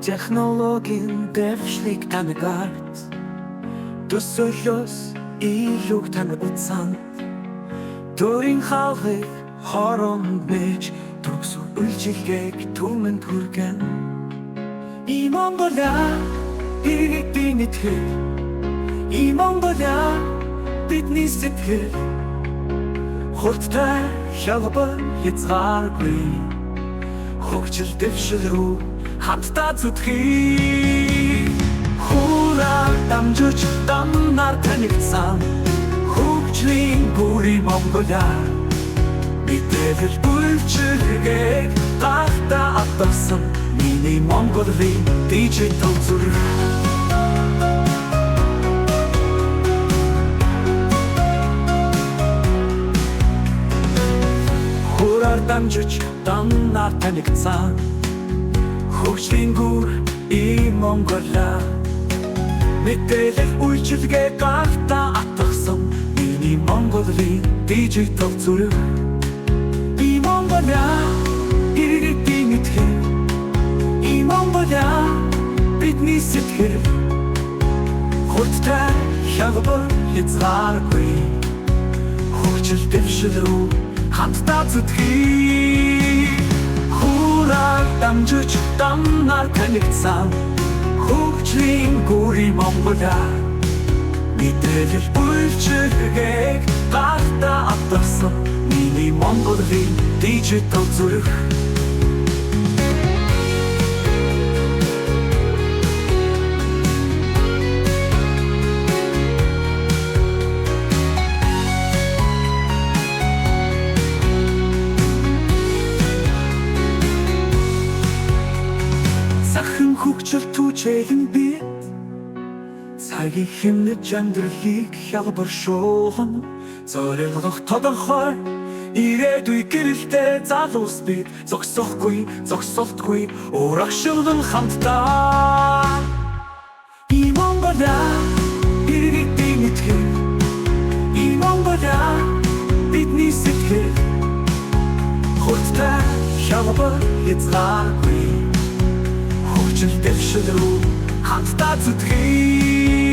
Технологийн дэвшлиг таньгарт төсөөлөөс илүү тань утсан төрийн халхыг хоронд мэж төгсөх үйлчилгээг түмэнд хүргэн И Монголиа иргэдийн итгэл И Монголиа бидний сэтгэл хурдтай хялбар хязгааргүй хөгжил дэвшил рүү хамтдаа зүтгэе Хураар дамжиж дамнаар танигдсан хөгжлийн бүрий Монголиа Мэдээлэл үйлчилгээг гартаа авдарсан миний Монголын дижитал зүрх Хураар дамжиж дамнаар танигдсан хөгжлийн бүр И Монголиа Мэдээлэл үйлчилгээ гартаа авдарсан миний Монголын дижитал зүрх И Монголиа иргэдийн итгэл И Монголиа бидний сэтгэл хурдтай хялбар хязгааргүй хөгжил дэвшил рүү хамтдаа зүтгэе Хураар дамжиж дамнаар танигдсан хөгжлийн бүрий Монголиа Мэдээлэл үйлчилгээг гартаа авдарсан миний Монголын дижитал зүрх Хөгжил түчээн бит цагийг хэмнэж амьдралыг хялбар шуулган зорилгох тодорхой ирээдүй гэрэлтэй залуус бид зогсолтгүй урагшилдан хамтдаа И Монголиа иргэдийн итгэл И Монголиа бидний сэтгэл хурдтай хялбар хязгааргүй хөгжил дэвшил рүү хамтдаа зүтгэе